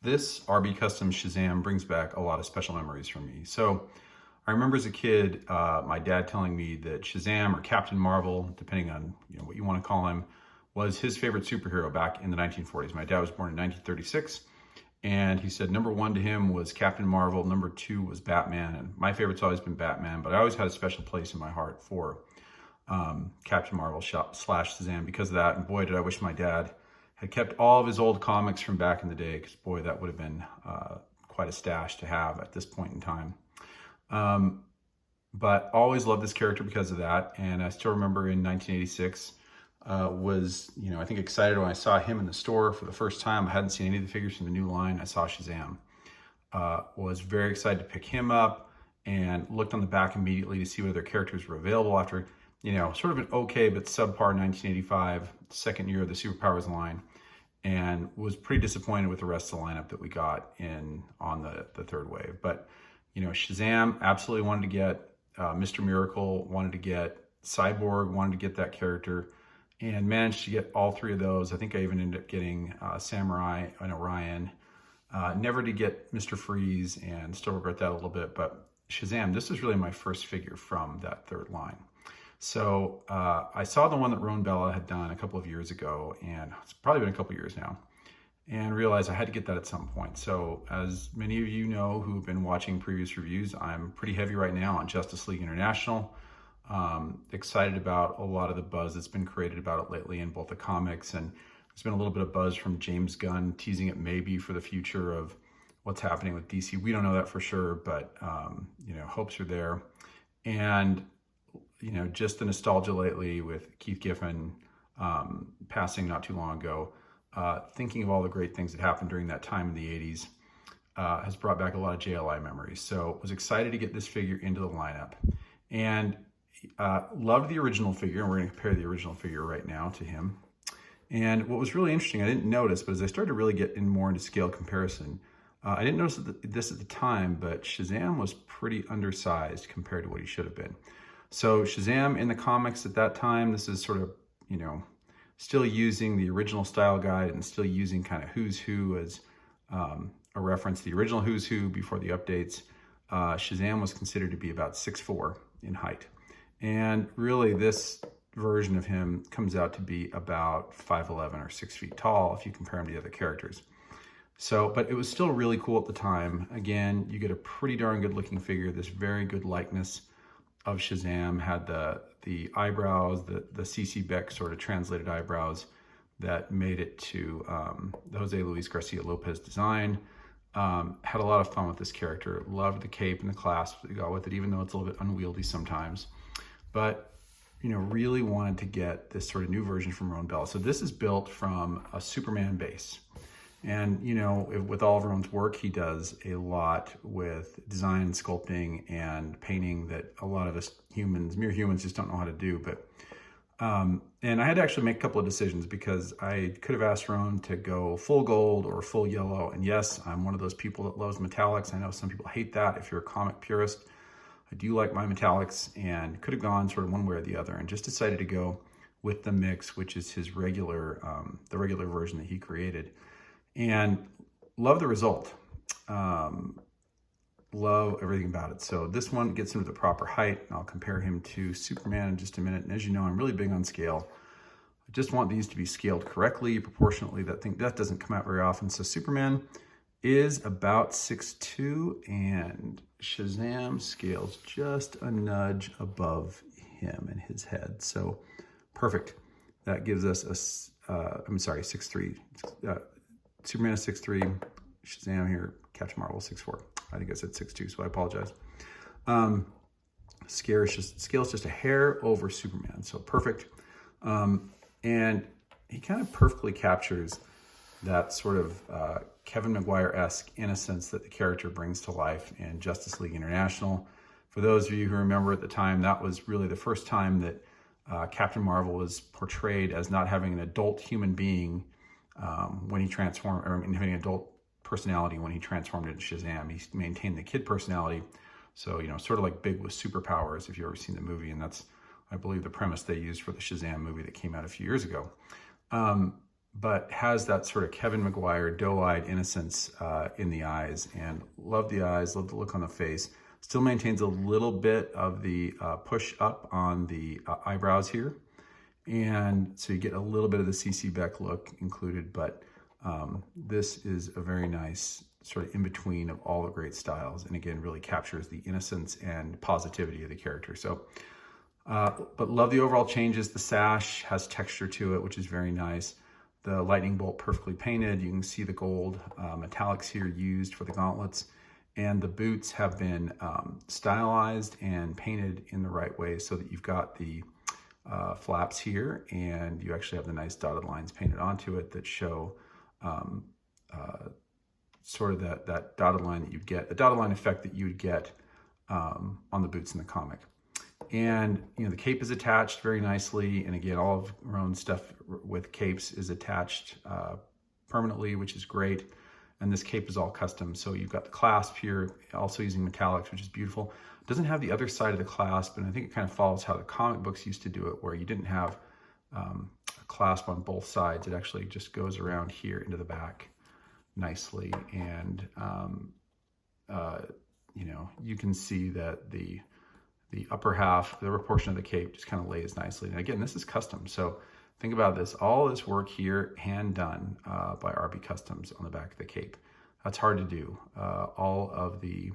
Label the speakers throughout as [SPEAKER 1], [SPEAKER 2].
[SPEAKER 1] This RB Customs Shazam brings back a lot of special memories for me. So I remember as a kid, my dad telling me that Shazam, or Captain Marvel, depending on what you want to call him, was his favorite superhero back in the 1940s. My dad was born in 1936, and he said number one to him was Captain Marvel, number two was Batman, and my favorite's always been Batman, but I always had a special place in my heart for Captain Marvel / Shazam because of that. And boy, did I wish my dad had kept all of his old comics from back in the day, because boy, that would have been quite a stash to have at this point in time. But always loved this character because of that. And I still remember in 1986, was, I think excited when I saw him in the store for the first time. I hadn't seen any of the figures from the new line. I saw Shazam. Was very excited to pick him up and looked on the back immediately to see whether characters were available after, sort of an okay but subpar 1985, second year of the Superpowers line, and was pretty disappointed with the rest of the lineup that we got on the third wave. But, Shazam absolutely wanted to get, Mr. Miracle wanted to get, Cyborg wanted to get that character, and managed to get all three of those. I think I even ended up getting Samurai and Orion. Never to get Mr. Freeze, and still regret that a little bit. But Shazam, this was really my first figure from that third line. So I saw the one that Roan Bella had done a couple of years ago, and it's probably been a couple of years now, and realized I had to get that at some point. So as many of you know who've been watching previous reviews, I'm pretty heavy right now on Justice League International. Excited about a lot of the buzz that's been created about it lately in both the comics, and there's been a little bit of buzz from James Gunn teasing it maybe for the future of what's happening with DC. We don't know that for sure, but hopes are there. And just the nostalgia lately with Keith Giffen passing not too long ago, thinking of all the great things that happened during that time in the 80s, has brought back a lot of JLI memories. So was excited to get this figure into the lineup, and loved the original figure, and we're going to compare the original figure right now to him. And what was really interesting, I didn't notice, but as I started to really get more into scale comparison, I didn't notice this at the time, but Shazam was pretty undersized compared to what he should have been. So Shazam in the comics at that time, this is sort of, still using the original style guide and still using kind of Who's Who as a reference. The original Who's Who before the updates, Shazam was considered to be about 6'4" in height. And really this version of him comes out to be about 5'11" or 6 feet tall if you compare him to the other characters. So, but it was still really cool at the time. Again, you get a pretty darn good looking figure, this very good likeness of Shazam, had the eyebrows, the CC Beck sort of translated eyebrows that made it to the Jose Luis Garcia Lopez design. Had a lot of fun with this character. Loved the cape and the clasp that we got with it, even though it's a little bit unwieldy sometimes. But, really wanted to get this sort of new version from Roan Bella. So this is built from a Superman base. And, with all of Roan's work, he does a lot with design and sculpting and painting that a lot of us mere humans, just don't know how to do. But, and I had to actually make a couple of decisions, because I could have asked Roan to go full gold or full yellow. And yes, I'm one of those people that loves metallics. I know some people hate that if you're a comic purist. I do like my metallics, and could have gone sort of one way or the other, and just decided to go with the mix, which is his regular, the regular version that he created. And love the result. Love everything about it. So this one gets him to the proper height, and I'll compare him to Superman in just a minute. And as you know, I'm really big on scale. I just want these to be scaled correctly, proportionately. That doesn't come out very often. So Superman is about 6'2", and Shazam scales just a nudge above him and his head. So perfect. That gives us 6'3". Superman is 6'3", Shazam here, Captain Marvel 6'4". I think I said 6'2", so I apologize. Scale's just a hair over Superman, so perfect. And he kind of perfectly captures that sort of Kevin Maguire-esque innocence that the character brings to life in Justice League International. For those of you who remember at the time, that was really the first time that Captain Marvel was portrayed as not having an adult human being when he transformed, or having an adult personality when he transformed into Shazam. He maintained the kid personality. So, sort of like Big with superpowers, if you've ever seen the movie. And that's, I believe, the premise they used for the Shazam movie that came out a few years ago. but has that sort of Kevin McGuire doe-eyed innocence in the eyes, and love the eyes, love the look on the face. Still maintains a little bit of the push up on the eyebrows here, and so you get a little bit of the CC Beck look included, but this is a very nice sort of in between of all the great styles, and again really captures the innocence and positivity of the character. So but love the overall changes. The sash has texture to it, which is very nice. The lightning bolt perfectly painted. You can see the gold metallics here used for the gauntlets, and the boots have been stylized and painted in the right way so that you've got the flaps here, and you actually have the nice dotted lines painted onto it that show sort of that dotted line that you'd get, the dotted line effect that you would get on the boots in the comic. And the cape is attached very nicely, and again, all of Roan's stuff with capes is attached permanently, which is great. And this cape is all custom, so you've got the clasp here, also using metallics, which is beautiful. It doesn't have the other side of the clasp, and I think it kind of follows how the comic books used to do it, where you didn't have a clasp on both sides. It actually just goes around here into the back nicely, and you can see that the upper half, the upper portion of the cape just kind of lays nicely. And again, this is custom. So think about this, all this work here, hand done by RB Customs on the back of the cape. That's hard to do. All of the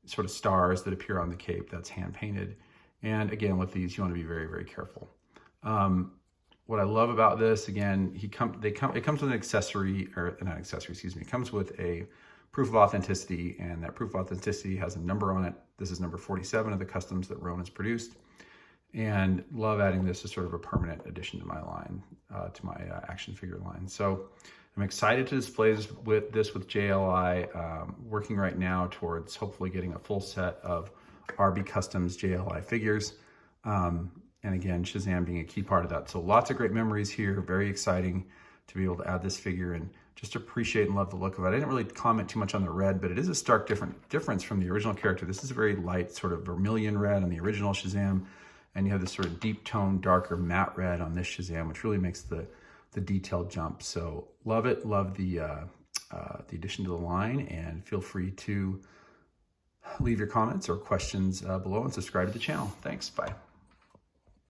[SPEAKER 1] sort of stars that appear on the cape, that's hand painted. And again, with these, you want to be very, very careful. What I love about this, again, it comes with an accessory, or not accessory, excuse me. It comes with a proof of authenticity, and that proof of authenticity has a number on it. This is number 47 of the customs that Roan has produced, and love adding this as sort of a permanent addition to my line, to my action figure line. So I'm excited to display this with JLI, working right now towards hopefully getting a full set of RB Customs JLI figures. And again, Shazam being a key part of that. So lots of great memories here, very exciting to be able to add this figure and just appreciate and love the look of it. I didn't really comment too much on the red, but it is a stark difference from the original character. This is a very light sort of vermilion red on the original Shazam, and you have this sort of deep tone, darker matte red on this Shazam, which really makes the detail jump. So love it, love the addition to the line, and feel free to leave your comments or questions below and subscribe to the channel. Thanks, bye.